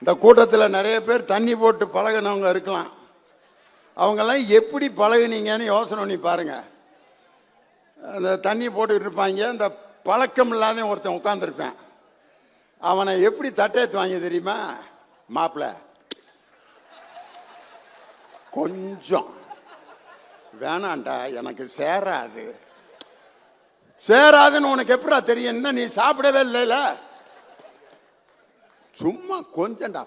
இந்த கூட்டத்தில் நிறைய பேர் தண்ணி போட்டு பழகினவங்க இருக்கலாம். அவங்கெல்லாம் எப்படி பழகினீங்கன்னு யோசனை பண்ணி பாருங்க. அந்த தண்ணி போட்டுக்கிட்டு இருப்பாங்க. இந்த பழக்கம் இல்லாத ஒருத்தன் உட்காந்துருப்பேன். அவனை எப்படி தட்டையத்து வாங்கி தெரியுமா? மாப்பிள்ள கொஞ்சம் வேணாண்டா, எனக்கு சேராதுன்னு உனக்கு எப்படா தெரியும்? என்ன நீ சாப்பிடவே இல்லைல? சும்மா கொஞ்சம்டா.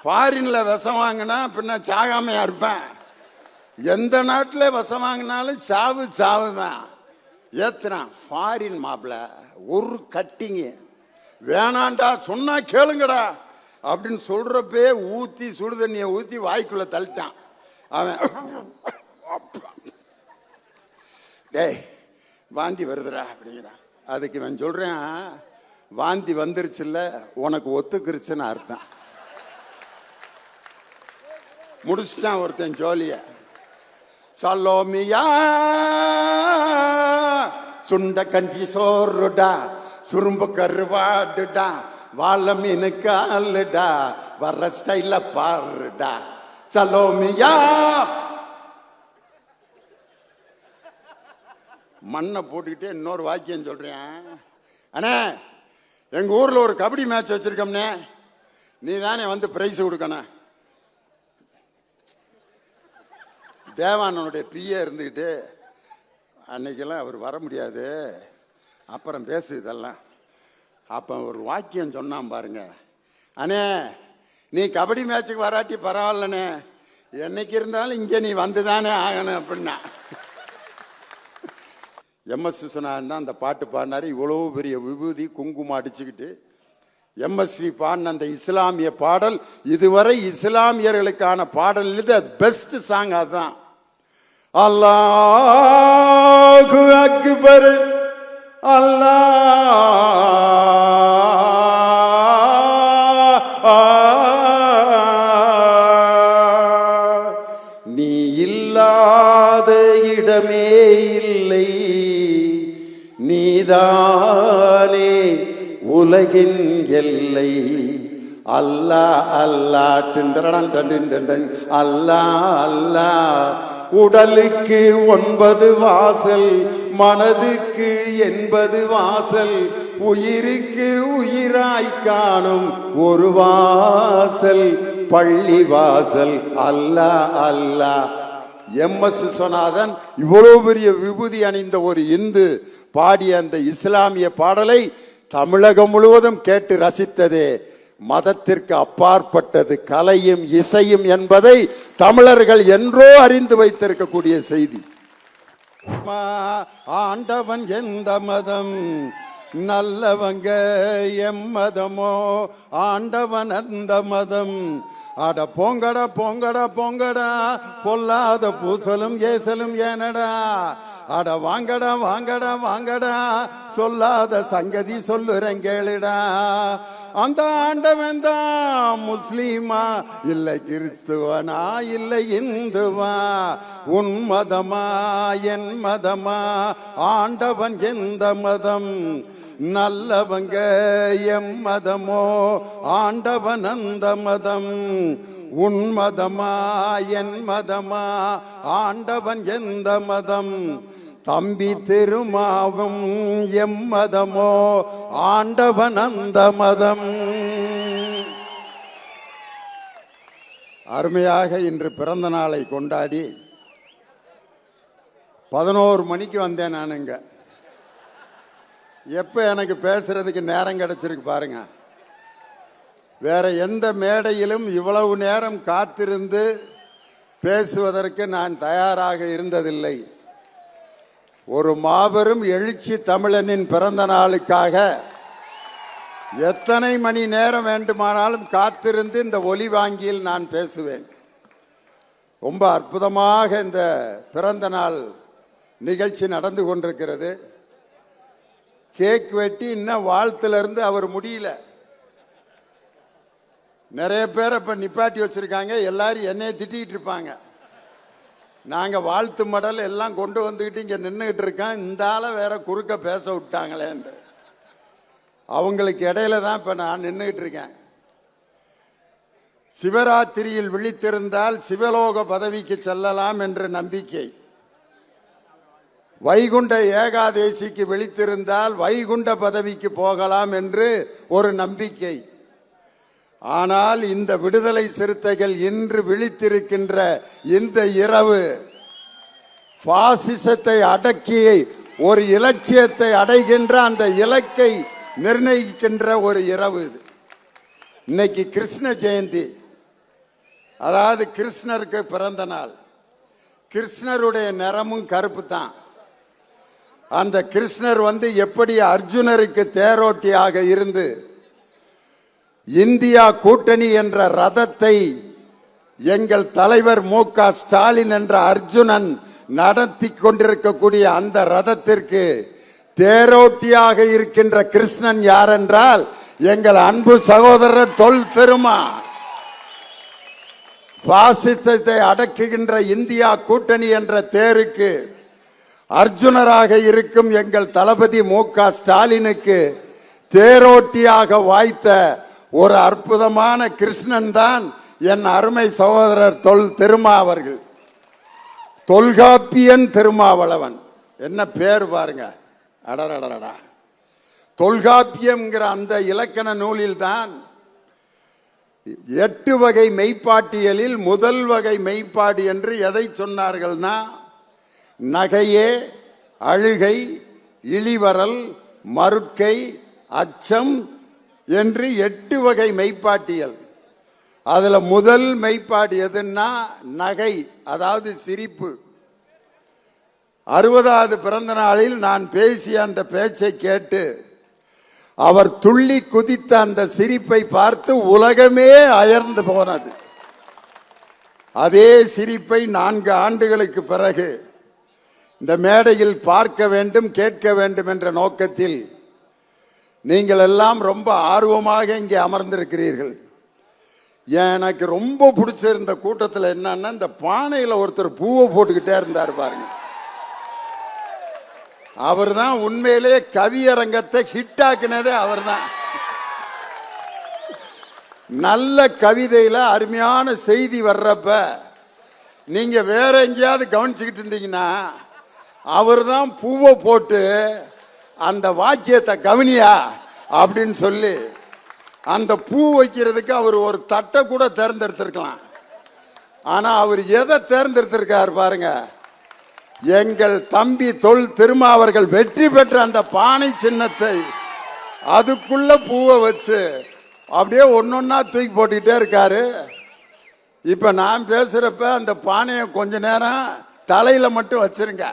ஃபாரின்ல விஷம் வாங்கினா பின்ன சாகாமையா இருப்பேன். எந்த நாட்டில் விஷம் வாங்கினாலும் சாவு தான். ஏத்துறான் ஃபாரின் மாப்பிள்ள. ஒரு கட்டிங்க வேணாண்டா, சொன்னா கேளுங்கடா அப்படின்னு சொல்றப்பே ஊத்தி சுடு தண்ணியை ஊத்தி வாய்க்குள்ள தள்ளிட்டான் அவன். டேய் வாந்தி வருதுடா அப்படிங்கிறான். அதுக்கு இவன் சொல்றேன், வாந்தி வந்துருச்சுல்ல, உனக்கு ஒத்துக்குருச்சுன்னு அர்த்தம். முடிச்சுட்டான் ஒருத்தன் ஜோலிய. சல்லோமியா சுண்ட கஞ்சி சோறுடா, சுரும்பு கருவாடுடா, வாழ மீனு காலுடா, வர்ற ஸ்டைல பாருடா. சலோமியா மண்ணை போட்டுக்கிட்டே இன்னொரு வாக்கியம் சொல்றேன். அண்ணே, எங்க ஊர்ல ஒரு கபடி மேட்ச் வச்சிருக்கோம்னே, நீ தானே வந்து பிரைஸ் கொடுக்கணும். தேவானனுடைய பிஏ இருந்துக்கிட்டு, அன்னைக்கெல்லாம் அவர் வர முடியாது, அப்புறம் பேசு இதெல்லாம். அப்போ ஒரு வாக்கியம் சொன்னான் பாருங்க. அண்ணே, நீ கபடி மேட்சுக்கு வராட்டி பரவாயில்லண்ணே, என்னைக்கு இருந்தாலும் இங்கே நீ வந்து தானே ஆகணும் அப்படின்னா. எம்எஸ் விஸ்வநாதன் தான் அந்த பாட்டு பாடினாரு. இவ்வளோ பெரிய விபூதி குங்குமம் அடிச்சுக்கிட்டு எம்எஸ்வி பாடின அந்த இஸ்லாமிய பாடல் இதுவரை இஸ்லாமியர்களுக்கான பாடல் பெஸ்ட் சாங் அதுதான். அல்லாஹு அக்பர் நீ இல்லாத இடமே இல்லை, நீதானே உலகின் எல்லை. அல்லாஹ் அல்லாஹ் டிண்டரடன் அல்லாஹ் அல்லாஹ். உடலுக்கு 9 வாசல், மனதுக்கு 80 வாசல், உயிருக்கு உயிராய் காணும் ஒரு வாசல் பள்ளி வாசல். அல்லாஹ் அல்லாஹ். எம்எஸ் விஸ்வநாதன் இவ்வளவு பெரிய விபூதி அணிந்த ஒரு இந்து பாடிய அந்த இஸ்லாமிய பாடலை தமிழகம் முழுவதும் கேட்டு ரசித்ததே மதத்திற்கு அப்பாற்பட்டது, கலையும் இசையும் என்பதை தமிழர்கள் என்றோ அறிந்து வைத்திருக்கக்கூடிய செய்தி. ஆண்டவன் எந்த மதம், நல்லவங்க எம்மதமோ, ஆண்டவன் அந்த மதம். அட போங்கடா போங்கடா போங்கடா, பொல்லாத பூசலும் ஏசலும் ஏனடா. அட வாங்கடா வாங்கடா வாங்கடா, சொல்லாத சங்கதி சொல்லுறேன் கேளுடா. அந்த ஆண்டவன் தான் முஸ்லீமா இல்லை கிறிஸ்துவனா இல்லை இந்துவா, உன் மதமா என் மதமா, ஆண்டவன் எந்த மதம், நல்லவங்க எம் மதமோ, ஆண்டவன் அந்த மதம். உன் மதமா என் மதமா, ஆண்டவன் எந்த மதம், தம்பி திருமாவும் எம் மதமோ, ஆண்டவன் அந்த மதம். அருமையாக இன்று பிறந்த நாளை கொண்டாடி 11 மணிக்கு வந்தேன் நானுங்க. எப்போ எனக்கு பேசுறதுக்கு நேரம் கிடைச்சிருக்கு பாருங்க. வேற எந்த மேடையிலும் இவ்வளவு நேரம் காத்திருந்து பேசுவதற்கு நான் தயாராக இருந்ததில்லை. ஒரு மாபெரும் எழுச்சி தமிழனின் பிறந்த நாளுக்காக எத்தனை மணி நேரம் வேண்டுமானாலும் காத்திருந்து இந்த ஒலி வாங்கியில் நான் பேசுவேன். ரொம்ப அற்புதமாக இந்த பிறந்த நாள் நிகழ்ச்சி நடந்து கொண்டிருக்கிறது. கேக் வெட்டி இன்னும் வாழ்த்துலேருந்து அவர் முடியல. நிறைய பேர் இப்போ நிப்பாட்டி வச்சுருக்காங்க. எல்லாரும் என்னையை திட்டிகிட்டு இருப்பாங்க. நாங்கள் வாழ்த்து மடல் எல்லாம் கொண்டு வந்துக்கிட்டு இங்கே நின்றுக்கிட்டு இருக்கோம். இந்த ஆளை வேற குறுக்க பேச விட்டாங்களேன்னு. அவங்களுக்கு இடையில தான் இப்ப நான் நின்றுகிட்டு இருக்கேன். சிவராத்திரியில் விழித்திருந்தால் சிவலோக பதவிக்கு செல்லலாம் என்ற நம்பிக்கை, வைகுண்ட ஏகாதேசிக்கு விழித்திருந்தால் வைகுண்ட பதவிக்கு போகலாம் என்று ஒரு நம்பிக்கை. ஆனால் இந்த விடுதலை சிறுத்தைகள் இன்று விழித்திருக்கின்ற இந்த இரவு பாசிசத்தை அடக்கி ஒரு இலட்சியத்தை அடைகின்ற அந்த இலக்கை நிர்ணயிக்கின்ற ஒரு இரவு இது. இன்னைக்கு கிருஷ்ண ஜெயந்தி, அதாவது கிருஷ்ணருக்கு பிறந்த நாள். கிருஷ்ணருடைய நிறமும் கருப்பு தான். அந்த கிருஷ்ணர் எப்படி அர்ஜுனருக்கு தேரோட்டியாக இருந்து இந்தியா கூட்டணி என்ற ரதத்தை எங்கள் தலைவர் மு.க. ஸ்டாலின் என்ற அர்ஜுனன் நடத்தி கொண்டிருக்கக்கூடிய அந்த ரதத்திற்கு தேரோட்டியாக இருக்கின்ற கிருஷ்ணன் யார் என்றால் எங்கள் அன்பு சகோதரர் தொல் திருமா. பாசிசத்தை அடக்குகின்ற இந்தியா கூட்டணி என்ற தேருக்கு அர்ஜுனராக இருக்கும் எங்கள் தளபதி மு.க. ஸ்டாலினுக்கு தேரோட்டியாக வாய்த்த ஒரு அற்புதமான கிருஷ்ணன் தான் என் அருமை சகோதரர் தொல் திருமா அவர்கள். தொல்காப்பியன் திருமாவளவன், என்ன பேர் பாருங்க, அடரடடா. தொல்காப்பியம்ங்கிற அந்த இலக்கண நூலில் தான் 8 வகை மெய்ப்பாட்டியலில் முதல் வகை மெய்ப்பாடு என்று எதை சொன்னார்கள்னா, நகையே, அழுகை, இழிவரல், மறுக்கை, அச்சம் என்று 8 வகை மெய்ப்பாட்டியல். அதுல முதல் மெய்ப்பாடு எதுன்னா நகை, அதாவது சிரிப்பு. 60வது பிறந்த நாளில் நான் பேசிய அந்த பேச்சை கேட்டு அவர் துள்ளி குதித்த அந்த சிரிப்பை பார்த்து உலகமே அயர்ந்து போனது. அதே சிரிப்பை 4 ஆண்டுகளுக்கு பிறகு இந்த மேடையில் பார்க்க வேண்டும், கேட்க வேண்டும் என்ற நோக்கத்தில் நீங்கள் எல்லாம் ரொம்ப ஆர்வமாக இங்கே அமர்ந்திருக்கிறீர்கள். எனக்கு ரொம்ப பிடிச்சிருந்த கூட்டத்தில் என்னன்னா, இந்த பானையில் ஒருத்தர் பூவை போட்டுக்கிட்டே இருந்தார் பாருங்க. அவர் தான் உண்மையிலே கவியரங்கத்தை ஹிட்டாக்குனதே அவர் தான். நல்ல கவிதையில அருமையான செய்தி வர்றப்ப நீங்க வேற எங்கேயாவது கவனிச்சுக்கிட்டு இருந்தீங்கன்னா, அவர் தான் பூவை போட்டு அந்த வாக்கியத்தை கவனியா அப்படின்னு சொல்லி அந்த பூ வைக்கிறதுக்கு அவர் ஒரு தட்டை கூட தேர்ந்தெடுத்திருக்கலாம். ஆனா அவர் எதை தேர்ந்தெடுத்திருக்கார் பாருங்க, எங்கள் தம்பி தொல் திருமா அவர்கள் வெற்றி பெற்ற அந்த பானை சின்னத்தை அதுக்குள்ள பூவை வச்சு அப்படியே ஒன்னொன்னா தூக்கி போட்டுக்கிட்டே இருக்காரு. இப்ப நான் பேசுறப்ப அந்த பானையை கொஞ்ச நேரம் தலையில மட்டும் வச்சிருங்க.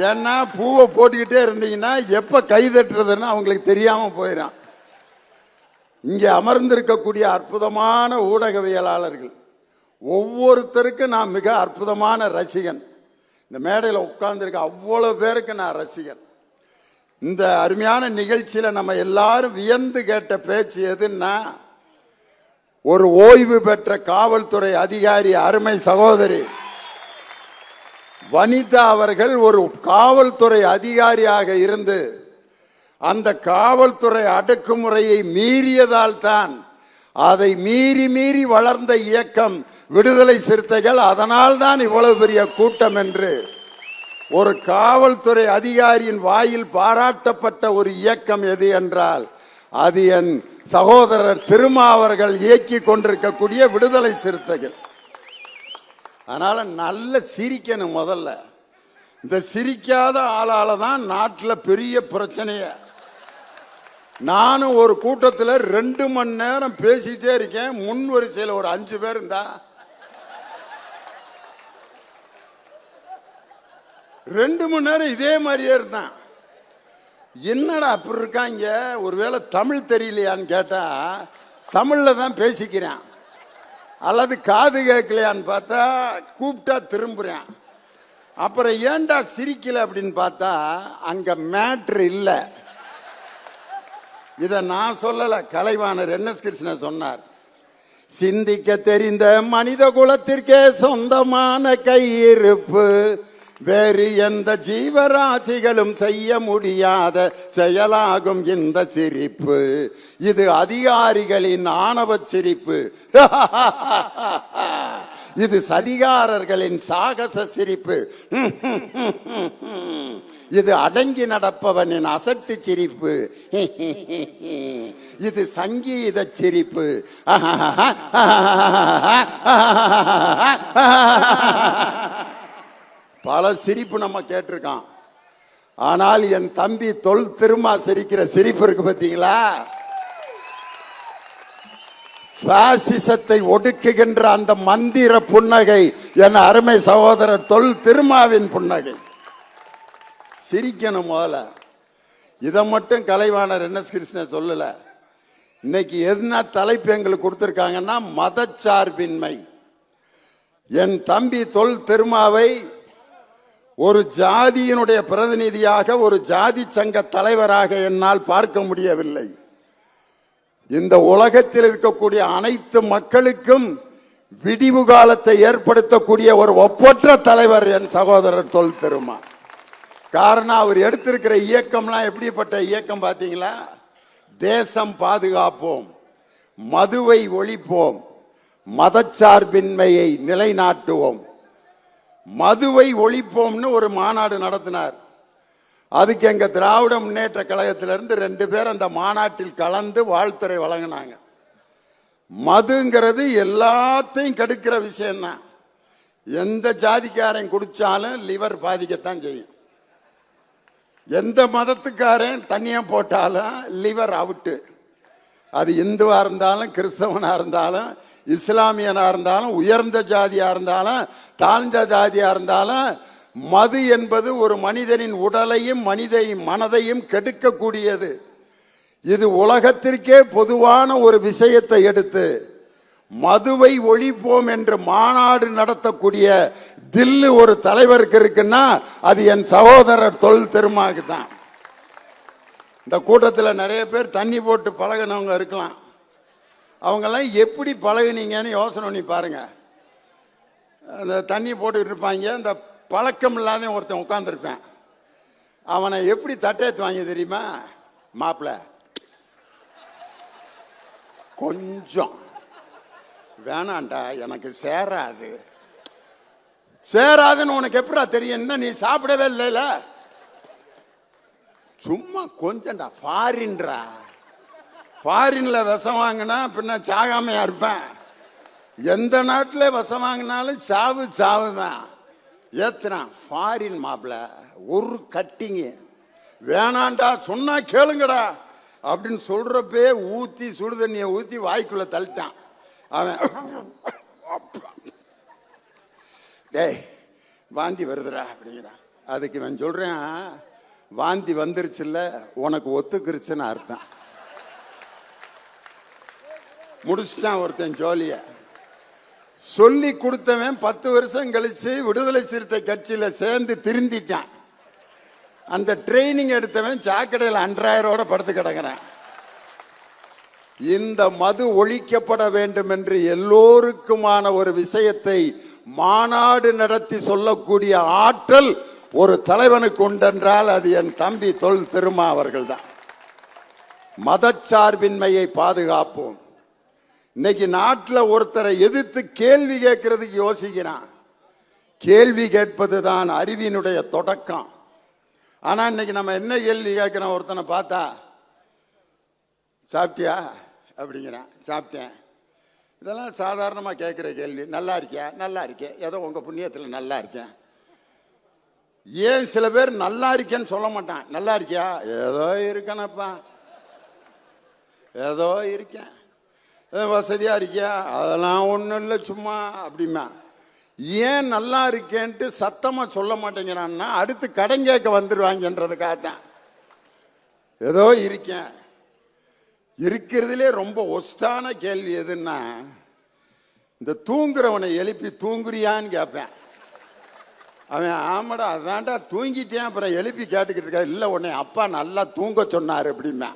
ஏன்னா பூவை போட்டுக்கிட்டே இருந்தீங்கன்னா எப்ப கை தட்டுறதுன்னு அவங்களுக்கு தெரியாம போயிடும். இங்கே அமர்ந்திருக்கக்கூடிய அற்புதமான ஊடகவியலாளர்கள் ஒவ்வொருத்தருக்கும் நான் மிக அற்புதமான ரசிகன். இந்த மேடையில் உட்கார்ந்துருக்க அவ்வளவு பேருக்கு நான் ரசிகன். இந்த அருமையான நிகழ்ச்சியில நம்ம எல்லாரும் வியந்து கேட்ட பேச்சு எதுன்னா, ஒரு ஓய்வு பெற்ற காவல்துறை அதிகாரி அருமை சகோதரி வனிதா அவர்கள் ஒரு காவல்துறை அதிகாரியாக இருந்து அந்த காவல்துறை அடக்குமுறையை மீறியதால் தான் அதை மீறி மீறி வளர்ந்த இயக்கம் விடுதலை சிறுத்தைகள். அதனால் தான் இவ்வளவு பெரிய கூட்டம் என்று ஒரு காவல்துறை அதிகாரியின் வாயில் பாராட்டப்பட்ட ஒரு இயக்கம் எது என்றால் அது என் சகோதரர் திருமா அவர்கள் இயக்கி கொண்டிருக்கக்கூடிய விடுதலை சிறுத்தைகள். அதனால நல்ல சிரிக்கணும். முதல்ல இந்த சிரிக்காத ஆளால தான் நாட்டில் பெரிய பிரச்சனைய. நானும் ஒரு கூட்டத்தில் 2 மணி நேரம் பேசிட்டே இருக்கேன். முன் வரிசையில் ஒரு 5 பேர் இருந்தா 2 மணி நேரம் இதே மாதிரியே இருந்தான். என்னடா அப்படி இருக்காங்க, ஒருவேளை தமிழ் தெரியலையான்னு கேட்டா தமிழ்ல தான் பேசிக்கிறேன், அல்லது காது கேட்கலையான்னு பார்த்தா கூப்பிட்டா திரும்புறேன். அப்புறம் ஏன்டா சிரிக்கல அப்படின்னு பார்த்தா அங்க மேட்ரு இல்லை. இதை நான் சொல்லல, கலைவாணர் NS கிருஷ்ணன் சொன்னார். சிந்திக்க தெரிந்த மனித குலத்திற்கே சொந்தமான கையிருப்பு வேறு எந்த ஜீவராசிகளும் செய்ய முடியாத செயலாகும் இந்த சிரிப்பு. இது அதிகாரிகளின் ஆணவ சிரிப்பு. இது சதிகாரர்களின் சாகச சிரிப்பு. இது அடங்கி நடப்பவனின் அசட்டு சிரிப்பு. இது சங்கீத சிரிப்பு. பல சிரிப்பு நம்ம கேட்டிருக்கான். ஆனால் என் தம்பி தொல் திருமா சிரிக்கிற சிரிப்பு இருக்கு பார்த்தீங்களா? பாசிசத்தை ஒடுக்குகின்ற அந்த மந்திர புன்னகை என் அருமை சகோதரர் தொல் திருமாவின் புன்னகை. சிரிக்கணும் முதல்ல. இதை மட்டும் கலைவாணர் என்எஸ் கிருஷ்ணன் சொல்லல. இன்னைக்கு என்ன தலைப்பு எங்களுக்கு கொடுத்திருக்காங்கன்னா மதச்சார்பின்மை. என் தம்பி தொல் திருமாவை ஒரு ஜாதியினுடைய பிரதிநிதியாக, ஒரு ஜாதி சங்க தலைவராக என்னால் பார்க்க முடியவில்லை. இந்த உலகத்தில் இருக்கக்கூடிய அனைத்து மக்களுக்கும் விடிவு காலத்தை ஏற்படுத்தக்கூடிய ஒரு ஒப்பற்ற தலைவர் என் சகோதரர் தொல் திருமா. காரணம், அவர் எடுத்திருக்கிற இயக்கம்லாம் எப்படிப்பட்ட இயக்கம் பார்த்தீங்களா? தேசம் பாதுகாப்போம், மதுவை ஒழிப்போம், மதச்சார்பின்மையை நிலைநாட்டுவோம். மதுவை ஒழிப்போம்னு ஒரு மாநாடு நடத்தினார். அதுக்கு எங்க திராவிட முன்னேற்ற கழகத்திலிருந்து 2 பேர் அந்த மாநாட்டில் கலந்து வாழ்த்துறை வழங்கினாங்க. மதுங்கிறது எல்லாத்தையும் கெடுக்கிற விஷயம்தான். எந்த ஜாதிக்காரன் குடிச்சாலும் லிவர் பாதிக்கத்தான் செய்யும். எந்த மதத்துக்காரன் தண்ணியை போட்டாலும் லிவர் அவுட்டு. அது இந்துவா இருந்தாலும், கிறிஸ்தவனா இருந்தாலும், இஸ்லாமியனா இருந்தாலும், உயர்ந்த ஜாதியா இருந்தாலும், தாழ்ந்த ஜாதியா இருந்தாலும், மது என்பது ஒரு மனிதனின் உடலையும் மனதையும் கெடுக்கக்கூடியது. இது உலகத்திற்கே பொதுவான ஒரு விஷயத்தை எடுத்து மதுவை ஒழிப்போம் என்று மாநாடு நடத்தக்கூடிய தில்லு ஒரு தலைவருக்கு இருக்குன்னா அது என் சகோதரர் தொல் திருமாவுக்கு தான். இந்த கூட்டத்தில் நிறைய பேர் தண்ணி போட்டு பழகினவங்க இருக்கலாம். அவங்கெல்லாம் எப்படி பழகினீங்கன்னு யோசனை பண்ணி பாருங்க. அந்த தண்ணி போட்டுக்கிட்டு இருப்பாங்க. இந்த பழக்கம் இல்லாத ஒருத்தன் உட்காந்துருப்பேன். அவனை எப்படி தட்டையத்து வாங்கி தெரியுமா? மாப்பிள்ள கொஞ்சம் வேணாண்டா, எனக்கு சேராதுன்னு உனக்கு எப்படா தெரியும்? நீ சாப்பிடவே இல்லைல, சும்மா கொஞ்சம்டா. ஃபாரின்ல விஷம் வாங்கினா பின்ன சாகாமையா இருப்பேன். எந்த நாட்டில் விஷம் வாங்கினாலும் சாவு தான். ஏத்துறான் ஃபாரின் மாப்பிள்ள. ஒரு கட்டிங்க வேணாண்டா, சொன்னா கேளுங்கடா அப்படின்னு சொல்றப்பே ஊத்தி சுடு தண்ணியை ஊத்தி வாய்க்குள்ள தள்ளிட்டான் அவன். டேய் வாந்தி வருதுடா அப்படிங்கிறான். அதுக்கு இவன் சொல்றேன், வாந்தி வந்துருச்சுல்ல, உனக்கு ஒத்துக்குருச்சுன்னு அர்த்தம். முடிச்சுட்டான் ஒருத்தன் ஜோலிய. சொல்லி கொடுத்தவன் 10 வருஷம் கழிச்சு விடுதலை சிறுத்தை கட்சியில சேர்ந்து திருந்திட்டான். அந்த ட்ரைனிங் எடுத்தவன் சாக்கடையில் 2000 படுத்து கிடக்கிறான். இந்த மது ஒழிக்கப்பட வேண்டும் என்று எல்லோருக்குமான ஒரு விஷயத்தை மாநாடு நடத்தி சொல்லக்கூடிய ஆற்றல் ஒரு தலைவனுக்கு உண்டென்றால் அது என் தம்பி தொல் திருமா அவர்கள் தான். மதச்சார்பின்மையை பாதுகாப்போம். இன்னைக்கு நாட்டில் ஒருத்தரை எதிர்த்து கேள்வி கேட்கறதுக்கு யோசிக்கிறான். கேள்வி கேட்பது தான் அறிவினுடைய தொடக்கம். ஆனா இன்னைக்கு நம்ம என்ன கேள்வி கேட்கிறோம்? ஒருத்தனை பார்த்தா சாப்பிட்டியா அப்படிங்கிறான். சாப்பிட்டேன். இதெல்லாம் சாதாரணமாக கேட்குற கேள்வி. நல்லா இருக்கியா? நல்லா இருக்கேன். ஏதோ உங்கள் புண்ணியத்தில் நல்லா இருக்கேன். ஏன் சில பேர் நல்லா இருக்கேன்னு சொல்ல மாட்டான். நல்லா இருக்கியா? ஏதோ இருக்கேனப்பா, ஏதோ இருக்கேன். வசதியாக இருக்கியா? அதெல்லாம் ஒன்றும் இல்லை சும்மா அப்படிமா. ஏன் நல்லா இருக்கேன்ட்டு சத்தமாக சொல்ல மாட்டேங்கிறான்னா அடுத்து கடன் கேட்க வந்துடுவாங்கன்றதுக்காகத்தான். ஏதோ இருக்கேன். இருக்கிறதுலே ரொம்ப ஒஸ்டான கேள்வி எதுன்னா, இந்த தூங்குறவனை எழுப்பி தூங்குறியான்னு கேட்பேன். அவன் ஆமாடா அதான்டா தூங்கிட்டேன், அப்புறம் எழுப்பி கேட்டுக்கிட்டு இருக்கா. இல்லை உன்னை அப்பா நல்லா தூங்க சொன்னார் அப்படின்னா.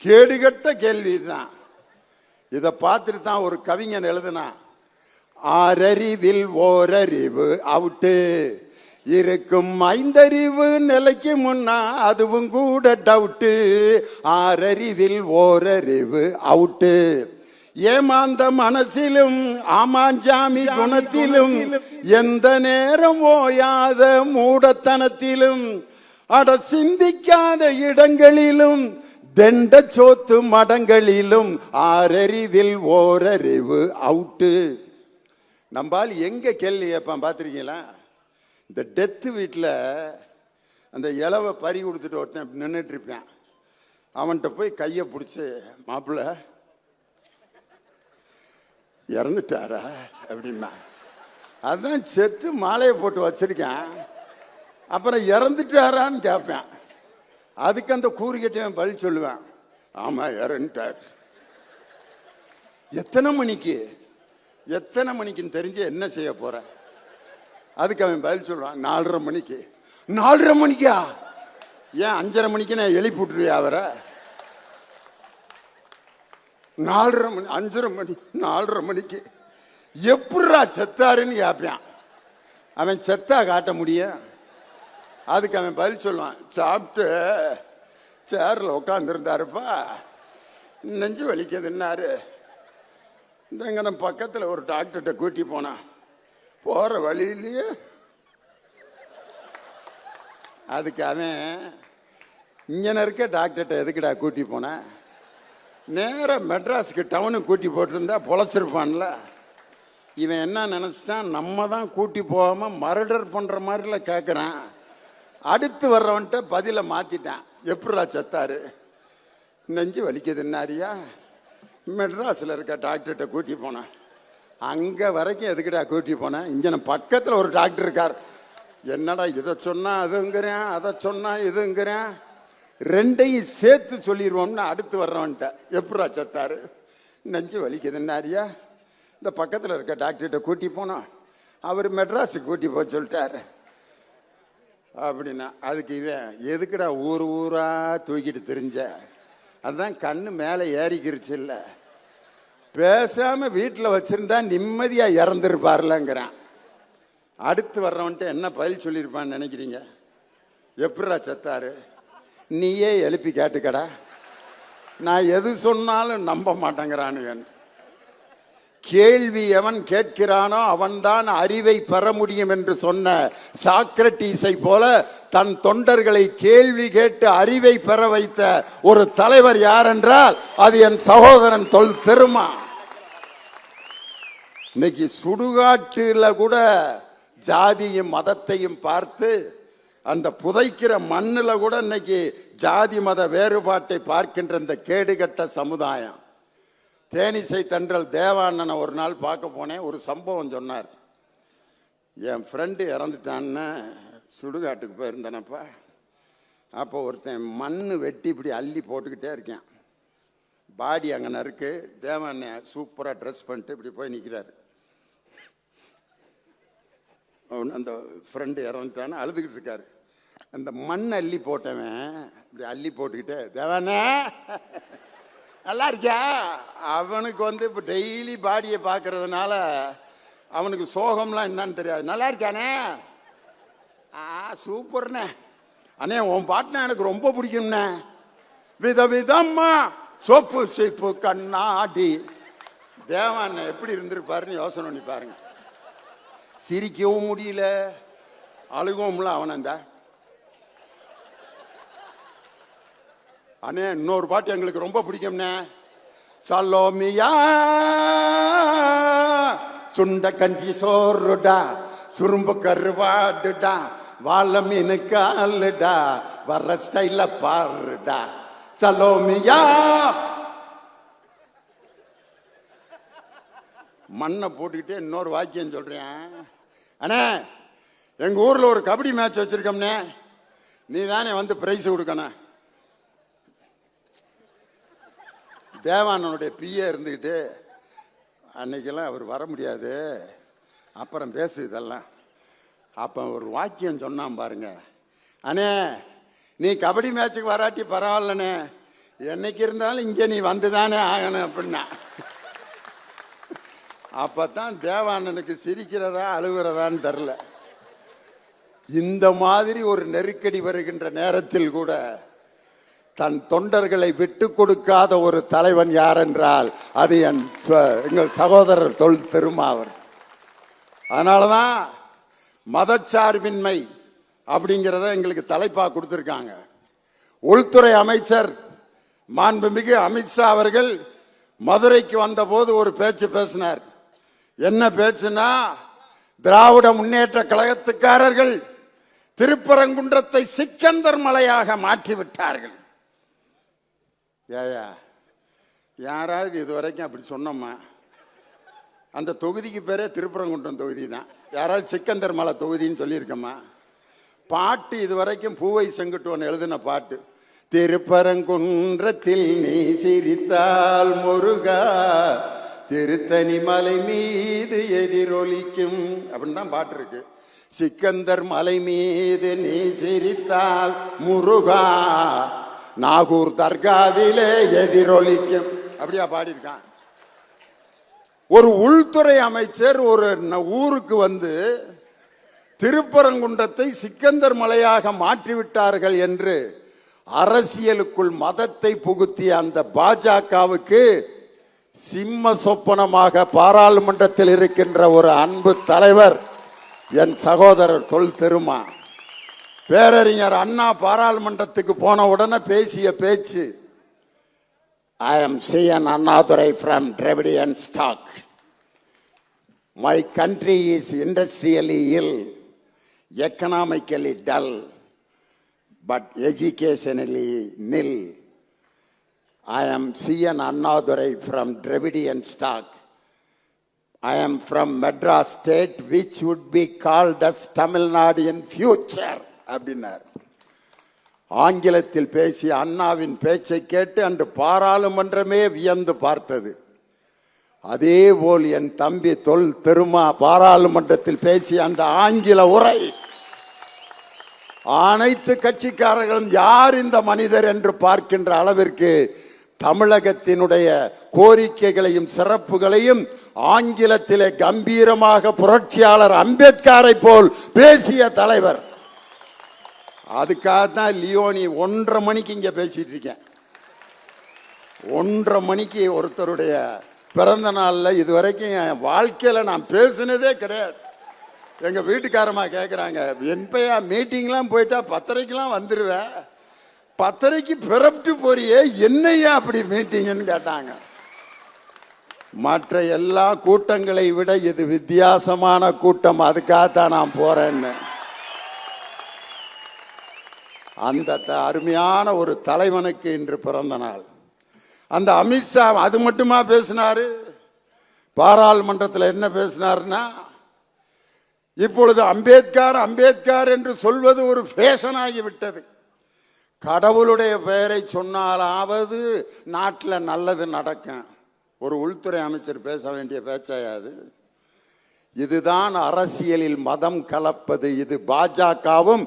கேடுகட்ட கேள்வி தான். இதை பார்த்துட்டு தான் ஒரு கவிஞன் எழுதுனா, ஆறறிவில் ஓரறிவு அவுட்டு, இருக்கும் 5 அறிவு நிலைக்கு முன்னா அதுவும் கூட டவுட்டு. 6 அறிவில் ஓரறிவு அவுட்டு. ஏமாந்த மனசிலும் ஆமாஞ்சாமி குணத்திலும் எந்த நேரம் ஓயாத மூடத்தனத்திலும் அட சிந்திக்காத இடங்களிலும் தெண்ட சோத்து மடங்களிலும் 6 அறிவில் ஓரறிவு அவுட்டு. நம்பால் எங்க கேள்வி கேட்பான் பார்த்துருக்கீங்களா? இந்த டெத்து வீட்டில் அந்த இலவை பறி கொடுத்துட்டு ஒருத்தன் நின்றுட்டு இருப்பேன். அவன்கிட்ட போய் கையை பிடிச்சி, மாப்பிள்ள இறந்துட்டாரா அப்படின்னா, அதான் செத்து மாலையை போட்டு வச்சிருக்கேன், அப்புறம் இறந்துட்டாரான்னு கேட்பேன். அதுக்கு அந்த கூறுகிட்டவன் பதில் சொல்லுவேன், ஆமா இறந்துட்டார். எத்தனை மணிக்குன்னு தெரிஞ்சு என்ன செய்ய போற? அதுக்கு அவன் பதில் சொல்லுவான், 4:30 மணிக்கு. 4:30 மணிக்கா? ஏன் 5:30 மணிக்கு நான் எழுப்பி விட்டுருவியா அவரை? 4:30 மணி, 5:30 மணி, 4:30 மணிக்கு எப்படா செத்தாருன்னு கேட்பான். அவன் செத்தா காட்ட முடியும்? அதுக்கு அவன் பதில் சொல்லுவான், சாப்பிட்டு சேரில் உட்காந்துருந்தாருப்பா, நெஞ்சு வலிக்குதுன்னாரு. இந்தங்க நம்ம பக்கத்தில் ஒரு டாக்டர்கிட்ட கூட்டி போனான். போகிற வழியிலேயே அதுக்கு அவன், இங்கே இருக்க டாக்டர்கிட்ட எதுக்குடா கூட்டி போனேன், நேராக மெட்ராஸுக்கு டவுனுக்கு கூட்டி போட்டிருந்தா பொழைச்சிருப்பான்ல. இவன் என்ன நினச்சிட்டான், நம்ம தான் கூட்டி போகாமல் மர்டர் பண்ணுற மாதிரிலாம் கேட்குறான். அடுத்து வர்றவன்ட்ட பதிலை மாற்றிட்டான், எப்படா செத்தாரு, நெஞ்சு வலிக்குதுன்னாரியா, மெட்ராஸில் இருக்க டாக்டர்கிட்ட கூட்டி போனேன். அங்கே வரைக்கும் எதுக்குடா கூட்டி போனேன், இங்கே நம்ம பக்கத்தில் ஒரு டாக்டர் இருக்கார், என்னடா இதை சொன்னா அதுங்கிறேன், அதை சொன்னா இதுங்கிறேன், ரெண்டையும் சேர்த்து சொல்லிடுவோம்னு அடுத்து வர்றவன்ட்ட எப்படா செத்தாரு, நெஞ்சு வலிக்குதுன்னாரியா, இந்த பக்கத்தில் இருக்க டாக்டர்கிட்ட கூட்டி போனோம், அவர் மெட்ராஸுக்கு கூட்டி போக சொல்லிட்டாரு அப்படின்னா. அதுக்கு இவன், எதுக்குடா ஊர் ஊரா தூக்கிட்டு தெரிஞ்ச, அதுதான் கண்ணு மேலே ஏறிக்கிருச்சு இல்லை, பேசாமல் வீட்டில் வச்சுருந்தா நிம்மதியாக இறந்துருப்பார்லங்கிறான். அடுத்து வர்றவன்ட்டு என்ன பதில் சொல்லியிருப்பான்னு நினைக்கிறீங்க? எப்படா செத்தாரு, நீயே எழுப்பி கேட்டுக்கடா, நான் எது சொன்னாலும் நம்ப மாட்டேங்கிறானு. கேள்வி எவன் கேட்கிறானோ அவன்தான் அறிவை பெற முடியும் என்று சொன்ன சாக்ரட்டீஸை போல தன் தொண்டர்களை கேள்வி கேட்டு அறிவை பெற வைத்த ஒரு தலைவர் யார் என்றால் அது என் சகோதரன் தொல் திருமா. இன்னைக்கு சுடுகாட்டுல கூட ஜாதியும் மதத்தையும் பார்த்து, அந்த புதைக்கிற மண்ணில் கூட இன்னைக்கு ஜாதி மத வேறுபாட்டை பார்க்கின்ற இந்த கேடுகட்ட சமுதாயம். தேனிசை தென்றல் தேவாண்ணனை ஒரு நாள் பார்க்க போனேன். ஒரு சம்பவம் சொன்னார். என் ஃப்ரெண்டு இறந்துட்டான்னு சுடுகாட்டுக்கு போயிருந்தேனப்பா. அப்போ ஒருத்தன் மண் வெட்டி இப்படி அள்ளி போட்டுக்கிட்டே இருக்கேன். பாடி அங்கே இருக்கு. தேவாண்ணன் சூப்பராக ட்ரெஸ் பண்ணிட்டு இப்படி போய் நிற்கிறாரு. அந்த ஃப்ரெண்டு இறந்துட்டான்னு அழுதுகிட்டு இருக்காரு. அந்த மண் அள்ளி போட்டவன் இப்படி அள்ளி போட்டுக்கிட்டே, தேவாண்ணே நல்லா இருக்கியா? அவனுக்கு வந்து இப்போ டெய்லி பாடியை பார்க்கறதுனால அவனுக்கு சோகம்லாம் என்னன்னு தெரியாது. நல்லா இருக்கானே? சூப்பர்ண்ணே. அண்ணே உன் பாட்டுனா எனக்கு ரொம்ப பிடிக்கும்ண்ணே. விதவிதம்மா சோப்பு சீப்பு கண்ணாடி. தேவாண்ணே எப்படி இருந்திருப்பாருன்னு யோசனை பண்ணி பாருங்க. சிரிக்கவும் முடியல, அழுகவும்ல. அவனந்த அண்ணே இன்னொரு பாட்டு எங்களுக்கு ரொம்ப பிடிக்கும்ண்ணே. சலோமியா சுண்ட கஞ்சி சோறுடா, சுரும்பு கருவாடுடா, வாழ மீனு காலுடா, வர்ற ஸ்டைல பாருடா. சலோமியா மண்ணை போட்டுக்கிட்டே இன்னொரு வாக்கியம் சொல்றேன். அண்ணே எங்க ஊர்ல ஒரு கபடி மேட்ச் வச்சிருக்கோம்னே, நீ தானே வந்து பிரைஸ் கொடுக்கணும். தேவானனுடைய பிஏ இருந்துக்கிட்டு, அன்னைக்கெல்லாம் அவர் வர முடியாது, அப்புறம் பேசு இதெல்லாம். அப்போ ஒரு வாக்கியம் சொன்னான் பாருங்க. அண்ணே நீ கபடி மேட்சுக்கு வராட்டி பரவாயில்லண்ணே, என்னைக்கு இருந்தாலும் இங்கே நீ வந்து தானே ஆகணும் அப்படின்னா. அப்போ தான் தேவானனுக்கு சிரிக்கிறதா அழுகிறதான்னு தெரில. இந்த மாதிரி ஒரு நெருக்கடி வருகின்ற நேரத்தில் கூட தன் தொண்டர்களை விட்டு கொடுக்காத ஒரு தலைவன் யார் என்றால் அது எங்கள் சகோதரர் தொல் திருமாவர். அதனாலதான் மதச்சார்பின்மை அப்படிங்கிறத எங்களுக்கு தலைப்பா கொடுத்திருக்காங்க. உள்துறை அமைச்சர் மாண்புமிகு அமித்ஷா அவர்கள் மதுரைக்கு வந்தபோது ஒரு பேச்சு பேசினார். என்ன பேச்சுனா, திராவிட முன்னேற்ற கழகத்துக்காரர்கள் திருப்பரங்குன்றத்தை சிக்கந்தர் மலையாக மாற்றிவிட்டார்கள். யாராவது இதுவரைக்கும் அப்படி சொன்னோமா? அந்த தொகுதிக்கு பேரே திருப்பரங்குன்றம் தொகுதி தான். யாராவது சிக்கந்தர் மலை தொகுதின்னு சொல்லியிருக்கோமா? பாட்டு இதுவரைக்கும் பூவை செங்குட்டுவன் எழுதின பாட்டு, திருப்பரங்குன்றத்தில் நீ சிரித்தால் முருகா திருத்தணி மலை மீது எதிரொலிக்கும் அப்படின்னு தான் பாட்டு இருக்கு. சிக்கந்தர் மலை மீது நீ சிரித்தால் முருகா நாகூர் தர்காவிலே எதிரொலிக்கும் அப்படியா பாடியிருக்கான். ஒரு உள்துறை அமைச்சர் ஒரு ஊருக்கு வந்து திருப்பரங்குன்றத்தை சிக்கந்தர் மலையாக மாற்றிவிட்டார்கள் என்று அரசியலுக்குள் மதத்தை புகுத்திய அந்த பாஜகவுக்கு சிம்ம சொப்பனமாக பாராளுமன்றத்தில் இருக்கின்ற ஒரு அன்பு தலைவர் என் சகோதரர் தொல் திருமா. பேரறிஞர் அண்ணா பாராளுமன்றத்துக்கு போன உடனே பேசிய பேச்சு, I am C.N. Annadurai from Dravidian stock. My country is industrially ill, economically dull, but educationally nil. I am C.N. Annadurai from Dravidian stock. I am from Madras state, which would be called as Tamil Nadu in future. அப்படின்னார். ஆங்கிலத்தில் பேசிய அண்ணாவின் பேச்சை கேட்டு அன்று பாராளுமன்றமே வியந்து பார்த்தது. அதே போல் என் தம்பி தொல் திருமா பாராளுமன்றத்தில் பேசிய அந்த ஆங்கில உரை அனைத்து கட்சிக்காரர்களும் யார் இந்த மனிதர் என்று பார்க்கின்ற அளவிற்கு தமிழகத்தினுடைய கோரிக்கைகளையும் சிறப்புகளையும் ஆங்கிலத்திலே கம்பீரமாக புரட்சியாளர் அம்பேத்கரை போல் பேசிய தலைவர். அதுக்காக தான் லியோனி 1:30 மணிக்கு இங்க பேசிட்டு இருக்கேன். 1:30 மணிக்கு ஒருத்தருடைய பிறந்த நாள்ல இதுவரைக்கும் என் வாழ்க்கையில நான் பேசினதே கிடையாது. எங்க வீட்டுக்காரமா கேட்குறாங்க, என்பையா மீட்டிங்லாம் போயிட்டா 10:30க்கெல்லாம் வந்துடுவேன், 10:30க்கு பிறப்பிட்டு போறியே என்னையா அப்படி மீட்டிங்னு கேட்டாங்க. மற்ற எல்லா கூட்டங்களை விட இது வித்தியாசமான கூட்டம், அதுக்காகத்தான் நான் போறேன்னு. அந்த அருமையான ஒரு தலைவனுக்கு இன்று பிறந்த நாள். அந்த அமித்ஷா அது மட்டுமா பேசினாரு? பாராளுமன்றத்தில் என்ன பேசினார்னா, இப்பொழுது அம்பேத்கர் அம்பேத்கர் என்று சொல்வது ஒரு ஃபேஷன் ஆகிவிட்டது. கடவுளுடைய பெயரை சொன்னாலாவது நாட்டில் நல்லது நடக்கும். ஒரு உள்துறை அமைச்சர் பேச வேண்டிய பேச்சாயாது? இதுதான் அரசியலில் மதம் கலப்பது. இது பாஜகவும்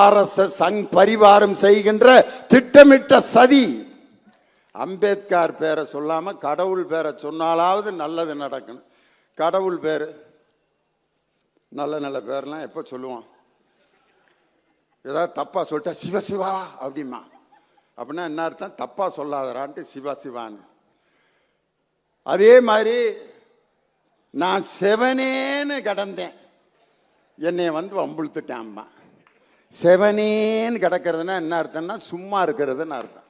RSS சங் பரிவாரம் செய்கின்ற திட்டமிட்ட சதி. அம்பேத்கர் பேரை சொல்லாம கடவுள் பேரை சொன்னாலாவது நல்லது நடக்கணும். கடவுள் பேரு நல்ல நல்ல பேர்லாம் எப்ப சொல்லுவான்? ஏதாவது தப்பா சொல்லிட்டா சிவ சிவா அப்படிமா, அப்படின்னா என்ன அர்த்தம்? தப்பா சொல்லாதரான்ட்டு சிவா சிவான்னு. அதே மாதிரி நான் செவனேன்னு கடந்தேன், என்னை வந்து வம்புழுத்துட்டேன் அம்மா. செவனேன்னு கிடக்கிறதுனா என்ன அர்த்தம்னா சும்மா இருக்கிறதுன்னு அர்த்தம்.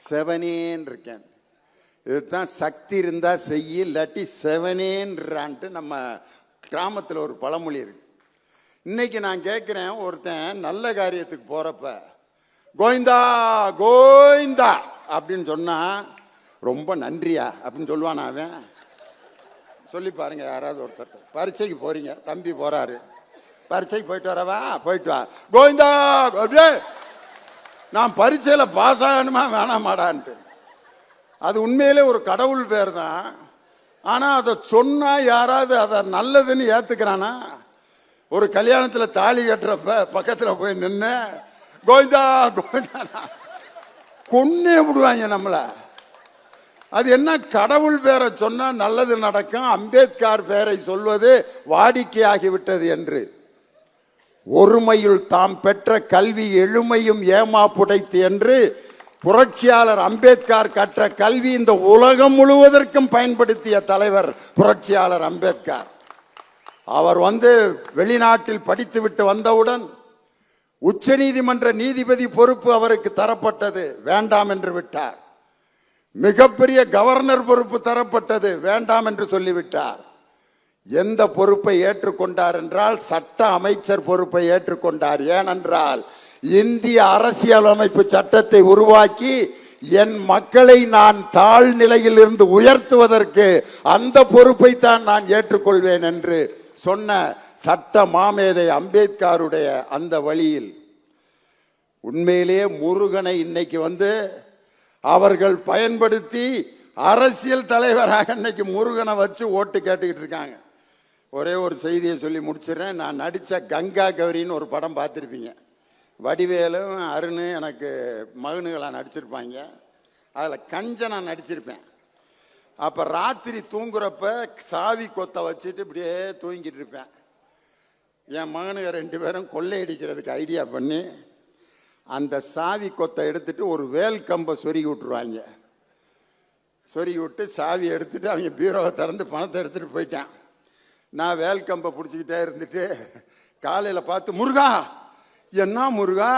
செவனேன்னு இருக்கேன். இதுதான் சக்தி இருந்தா செய்ய, இல்லாட்டி செவனேன்றான்ட்டு நம்ம கிராமத்தில் ஒரு பழமொழி இருக்கு. இன்னைக்கு நான் கேட்குறேன், ஒருத்தன் நல்ல காரியத்துக்கு போறப்ப கோவிந்தா கோவிந்தா அப்படின்னு சொன்னா ரொம்ப நன்றியா அப்படின்னு சொல்லுவான். அவன் சொல்லி பாருங்க, யாராவது ஒருத்தர் பரீட்சைக்கு போறீங்க, தம்பி போறாரு, பரீட்சைக்கு போயிட்டு வரவா, போயிட்டு வா கோவிந்தா, அப்படியே நான் பரீட்சையில பாஸ் ஆகணுமா வேணாமாடான்ட்டு. அது உண்மையிலே ஒரு கடவுள் பேர் தான். ஆனா அதை சொன்னா யாராவது அதை நல்லதுன்னு ஏத்துக்கிறானா? ஒரு கல்யாணத்துல தாலி கட்டுறப்ப பக்கத்துல போய் நின்று கோவிந்தா கோவிந்தா கொன்னே விடுவாங்க நம்மள. அது என்ன, கடவுள் பேரை சொன்னா நல்லது நடக்கும், அம்பேத்கர் பேரை சொல்வது வாடிக்கையாகிவிட்டது என்று ஒருமையுள் தாம் பெற்ற கல்வி எழுமையும் ஏமா புடைத்து என்று புரட்சியாளர் அம்பேத்கர் கற்ற கல்வி இந்த உலகம் முழுவதற்கும் பயன்படுத்திய தலைவர் புரட்சியாளர் அம்பேத்கர். அவர் வெளிநாட்டில் படித்துவிட்டு வந்தவுடன் உச்சநீதிமன்ற நீதிபதி பொறுப்பு அவருக்கு தரப்பட்டது, வேண்டாம் என்று விட்டார். மிகப்பெரிய கவர்னர் பொறுப்பு தரப்பட்டது, வேண்டாம் என்று சொல்லிவிட்டார். எந்த பொறுப்பை ஏற்றுக்கொண்டார் என்றால் சட்ட அமைச்சர் பொறுப்பை ஏற்றுக்கொண்டார். ஏனென்றால் இந்திய அரசியலமைப்பு சட்டத்தை உருவாக்கி என் மக்களை நான் தாழ்நிலையில் இருந்து உயர்த்துவதற்கு அந்த பொறுப்பை தான் நான் ஏற்றுக்கொள்வேன் என்று சொன்ன சட்ட மாமேதை அம்பேத்கருடைய அந்த வழியில் உண்மையிலேயே முருகனை இன்னைக்கு அவர்கள் பயன்படுத்தி அரசியல் தலைவராக இன்னைக்கு முருகனை வச்சு ஓட்டு கேட்டுக்கிட்டு இருக்காங்க. ஒரே ஒரு செய்தியை சொல்லி முடிச்சிடறேன். நான் நடித்த கங்கா கௌரின்னு ஒரு படம் பார்த்துருப்பீங்க. வடிவேலும் அருண் எனக்கு மகனுகளாக நடிச்சிருப்பாங்க. அதில் கஞ்சனை நடிச்சிருப்பேன். அப்போ ராத்திரி தூங்குறப்ப சாவி கொத்தை வச்சுட்டு இப்படியே தூங்கிட்டு இருப்பேன். என் மகனுங்க 2 பேரும் கொள்ளையடிக்கிறதுக்கு ஐடியா பண்ணி அந்த சாவி கொத்தை எடுத்துட்டு ஒரு வேல் கம்பை சொருகி விட்டுருவாங்க. சொருகி விட்டு சாவி எடுத்துட்டு அவங்க பீரோவை திறந்து பணத்தை எடுத்துகிட்டு போயிட்டான். நான் வேல் கம்பை பிடிச்சிக்கிட்டே இருந்துட்டு காலையில் பார்த்து, முருகா என்ன முருகா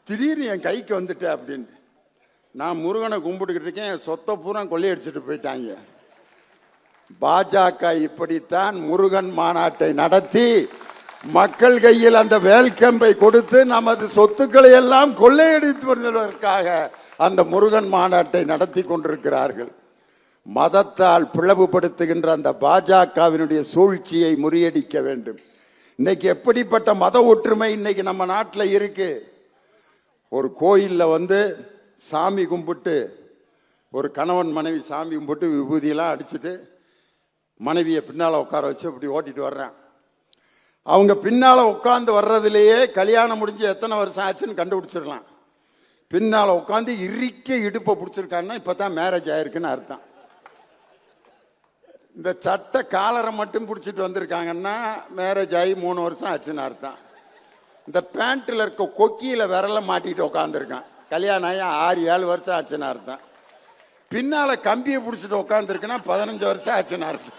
திடீர்னு என் கைக்கு வந்துட்டேன் அப்படின்ட்டு. நான் முருகனை கும்பிட்டுக்கிட்டு இருக்கேன், என் சொத்தை பூரா கொள்ளையடிச்சிட்டு போயிட்டாங்க. பாஜக இப்படித்தான் முருகன் மாநாட்டை நடத்தி மக்கள் கையில் அந்த வேல்கம்பை கொடுத்து நமது சொத்துக்களை எல்லாம் கொள்ளையடித்து வருவதற்காக அந்த முருகன் மாநாட்டை நடத்தி கொண்டிருக்கிறார்கள். மதத்தால் பிளவுபடுத்துகின்ற அந்த பாஜகவினுடைய சூழ்ச்சியை முறியடிக்க வேண்டும். இன்னைக்கு எப்படிப்பட்ட மத ஒற்றுமை இன்னைக்கு நம்ம நாட்டில் இருக்கு. ஒரு கோயிலில் சாமி கும்பிட்டு ஒரு கணவன் மனைவி சாமி கும்பிட்டு விபூதியெல்லாம் அடிச்சுட்டு மனைவியை பின்னால் உட்கார வச்சு இப்படி ஓட்டிட்டு வர்றேன். அவங்க பின்னால் உட்காந்து வர்றதுலேயே கல்யாணம் முடிஞ்சு எத்தனை வருஷம் ஆச்சுன்னு கண்டுபிடிச்சிடலாம். பின்னால் உட்காந்து இறுக்க இடுப்பை பிடிச்சிருக்காங்கன்னா இப்போ தான் மேரேஜ் ஆயிருக்குன்னு அர்த்தம். இந்த சட்ட காலரை மட்டும் பிடிச்சிட்டு வந்திருக்காங்கன்னா மேரேஜ் ஆகி 3 வருஷம் ஆச்சுன்னு அர்த்தம். இந்த பேண்ட்டில் இருக்க கொக்கியில் விரலை மாட்டிட்டு உட்காந்துருக்கான், கல்யாணம் ஆகி 6-7 வருஷம் ஆச்சுன்னு அர்த்தம். பின்னால் கம்பியை பிடிச்சிட்டு உட்காந்துருக்குன்னா 15 வருஷம் ஆச்சுன்னு அர்த்தம்.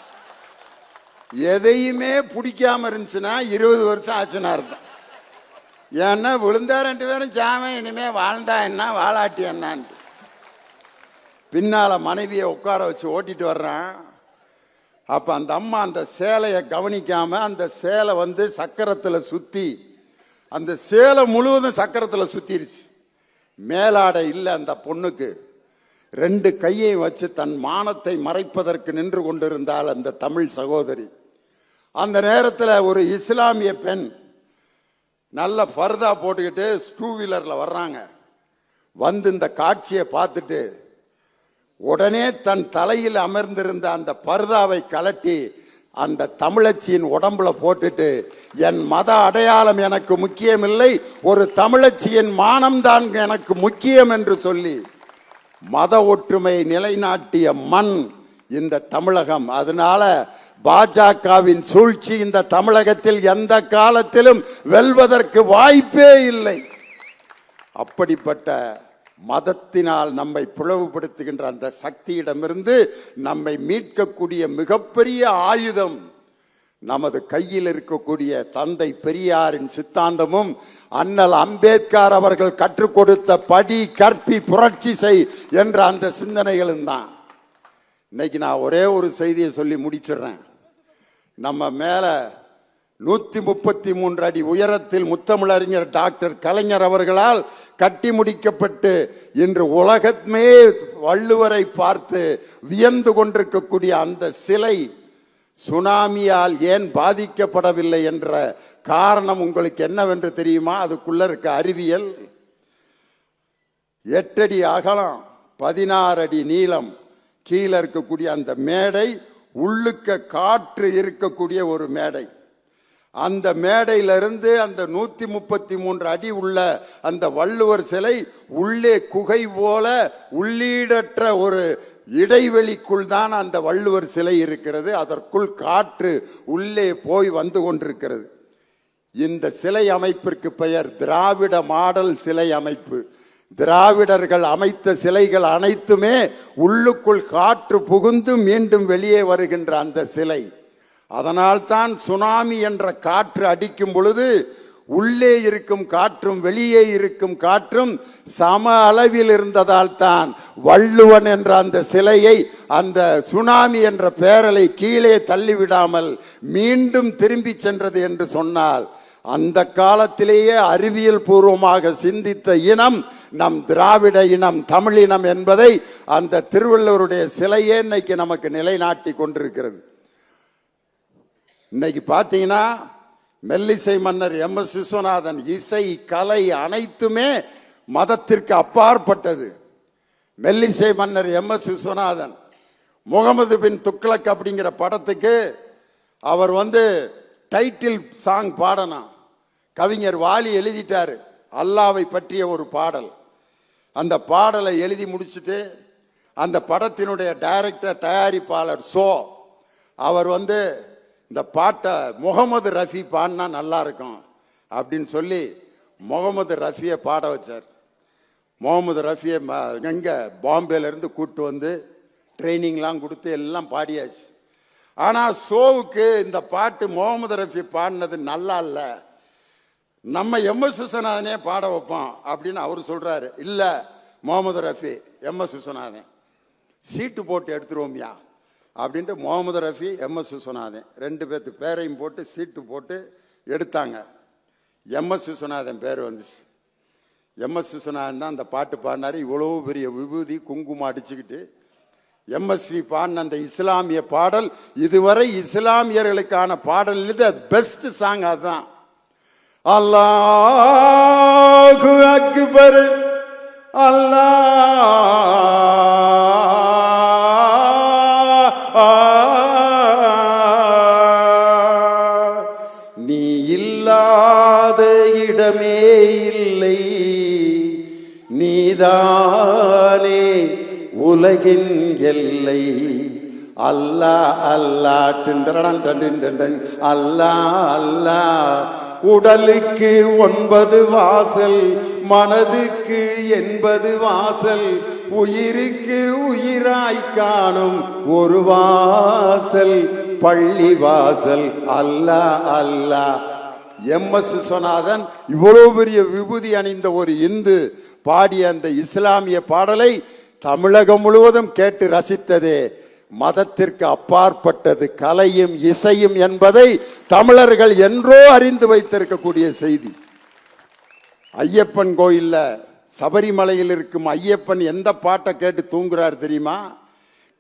எதையுமே பிடிக்காம இருந்துச்சுன்னா 20 வருஷம் ஆச்சுன்னு அர்த்தம். ஏன்னா விழுந்தா 2 பேரும் சாம, இனிமே வாழ்ந்தா என்ன வாழாட்டி என்னான்ட்டு பின்னால் மனைவியை உட்கார வச்சு ஓட்டிட்டு வர்றான். அப்போ அந்த அம்மா அந்த சேலையை கவனிக்காமல் அந்த சேலை சக்கரத்தில் சுற்றி அந்த சேலை முழுவதும் சக்கரத்தில் சுற்றிருச்சு. மேலாடை இல்லை அந்த பொண்ணுக்கு. 2 கையையும் வச்சு தன் மானத்தை மறைப்பதற்கு நின்று கொண்டிருந்தால் அந்த தமிழ் சகோதரி. அந்த நேரத்தில் ஒரு இஸ்லாமிய பெண் நல்ல ஃபர்தா போட்டுக்கிட்டு 2 வீலரில் வர்றாங்க. இந்த காட்சியை பார்த்துட்டு உடனே தன் தலையில் அமர்ந்திருந்த அந்த பர்தாவை கலட்டி அந்த தமிழச்சியின் உடம்புல போட்டுட்டு, என் மத அடையாளம் எனக்கு முக்கியமில்லை, ஒரு தமிழச்சியின் மானம்தான் எனக்கு முக்கியம் என்று சொல்லி மத ஒற்றுமை நிலைநாட்டிய மண் இந்த தமிழகம். அதனால பாஜகவின் சூழ்ச்சி இந்த தமிழகத்தில் எந்த காலத்திலும் வெல்வதற்கு வாய்ப்பே இல்லை. அப்படிப்பட்ட மதத்தினால் நம்மை பிளவுபடுத்துகின்ற அந்த சக்தியிடமிருந்து நம்மை மீட்கக்கூடிய மிகப்பெரிய ஆயுதம் நமது கையில் இருக்கக்கூடிய தந்தை பெரியாரின் சித்தாந்தமும் அண்ணல் அம்பேத்கர் அவர்கள் கற்றுக் கொடுத்த படி கற்பி புரட்சி செய் என்ற அந்த சிந்தனைகளும் தான். இன்னைக்கு நான் ஒரே ஒரு செய்தியை சொல்லி முடிச்சிடுறேன். நம்ம மேல 133 அடி உயரத்தில் முத்தமிழறிஞர் டாக்டர் கலைஞர் அவர்களால் கட்டி முடிக்கப்பட்டு இன்று உலகமே வள்ளுவரை பார்த்து வியந்து கொண்டிருக்கக்கூடிய அந்த சிலை சுனாமியால் ஏன் பாதிக்கப்படவில்லை என்ற காரணம் உங்களுக்கு என்னவென்று தெரியுமா? அதுக்குள்ள இருக்க அறிவியல். 8 அடி அகலம், 16 அடி நீளம், கீழே இருக்கக்கூடிய அந்த மேடை உள்ளுக்க காற்று இருக்கக்கூடிய ஒரு மேடை. அந்த மேடையிலிருந்து அந்த 133 அடி உள்ள அந்த வள்ளுவர் சிலை உள்ளே குகை போல உள்ளீடற்ற ஒரு இடைவெளிக்குள் தான் அந்த வள்ளுவர் சிலை இருக்கிறது. அதற்குள் காற்று உள்ளே போய் வந்து கொண்டிருக்கிறது. இந்த சிலை அமைப்பிற்கு பெயர் திராவிட மாடல் சிலை அமைப்பு. திராவிடர்கள் அமைத்த சிலைகள் அனைத்துமே உள்ளுக்குள் காற்று புகுந்து மீண்டும் வெளியே வருகின்ற அந்த சிலை. அதனால்தான் சுனாமி என்ற காற்று அடிக்கும் பொழுது உள்ளே இருக்கும் காற்றும் வெளியே இருக்கும் காற்றும் சம அளவில் இருந்ததால் தான் வள்ளுவன் என்ற அந்த சிலையை அந்த சுனாமி என்ற பேரலை கீழே தள்ளிவிடாமல் மீண்டும் திரும்பி சென்றது என்று சொன்னால், அந்த காலத்திலேயே அறிவியல் பூர்வமாக சிந்தித்த இனம் நம் திராவிட இனம், தமிழினம் என்பதை அந்த திருவள்ளுவருடைய சிலையே இன்னைக்கு நமக்கு நிலைநாட்டி கொண்டிருக்கிறது. இன்னைக்கு பார்த்தீங்கன்னா மெல்லிசை மன்னர் எம்.எஸ். விஸ்வநாதன் இசை கலை அனைத்துமே மதத்திற்கு அப்பாற்பட்டது. மெல்லிசை மன்னர் எம்.எஸ். விஸ்வநாதன் முகமது பின் துக்ளக் அப்படிங்கிற படத்துக்கு அவர் டைட்டில் சாங் பாடணும். கவிஞர் வாலி எழுதிட்டாரு, அல்லாவை பற்றிய ஒரு பாடல். அந்த பாடலை எழுதி முடிச்சுட்டு அந்த படத்தினுடைய டைரக்டர் தயாரிப்பாளர் அவர் இந்த பாட்டை முகமது ரஃபி பாடினா நல்லா இருக்கும் அப்படின்னு சொல்லி முகமது ரஃபியை பாட வச்சார். முகமது ரஃபியை எங்கே பாம்பேலேருந்து கூப்பிட்டு ட்ரைனிங்லாம் கொடுத்து எல்லாம் பாடியாச்சு. ஆனால் ஷோவுக்கு இந்த பாட்டு முகமது ரஃபி பாடினது நல்லா இல்லை, நம்ம எம்.எஸ். விஸ்வநாதனே பாட வைப்போம் அப்படின்னு அவர் சொல்கிறாரு. இல்லை முகமது ரஃபி எம்.எஸ். விஸ்வநாதன் சீட்டு போட்டு எடுத்துருவோம்யா அப்படின்ட்டு முகமது ரஃபி எம்.எஸ். விஸ்வநாதன் ரெண்டு பேர்த்து பேரையும் போட்டு சீட்டு போட்டு எடுத்தாங்க. எம்.எஸ். விஸ்வநாதன் பேர் வந்துச்சு. எம்.எஸ். விஸ்வநாதன் தான் அந்த பாட்டு பாடினார். இவ்வளோ பெரிய விபூதி குங்குமம் அடிச்சுக்கிட்டு எம்.எஸ்.வி பாடின அந்த இஸ்லாமிய பாடல் இதுவரை இஸ்லாமியர்களுக்கான பாடல் பெஸ்ட் சாங் அதுதான். அல்லாஹு அக்பர் நீ இல்லாத இடமே இல்லை, நீதானே உலகின் எல்லை. அல்லாஹ் அல்லாஹ் டின்றடன் அல்லாஹ் அல்லாஹ். உடலுக்கு 9 வாசல், மனதுக்கு 80 வாசல், உயிருக்கு உயிராய் காணும் ஒரு வாசல் பள்ளி வாசல். அல்லாஹ் அல்லாஹ். எம்.எஸ். விஸ்வநாதன் இவ்வளவு பெரிய விபூதி அணிந்த ஒரு இந்து பாடிய அந்த இஸ்லாமிய பாடலை தமிழகம் முழுவதும் கேட்டு ரசித்ததே மதத்திற்கு அப்பாற்பட்டது கலையும் இசையும் என்பதை தமிழர்கள் என்றோ அறிந்து வைத்திருக்கக்கூடிய செய்தி. ஐயப்பன் கோயில்ல சபரிமலையில் இருக்கும் ஐயப்பன் எந்த பாட்டை கேட்டு தூங்குறார் தெரியுமா?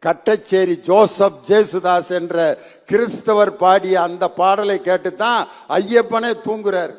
கட்டச்சேரி ஜோசப் ஜேசுதாஸ் என்ற கிறிஸ்தவர் பாடிய அந்த பாடலை கேட்டுத்தான் ஐயப்பனே தூங்குறார்.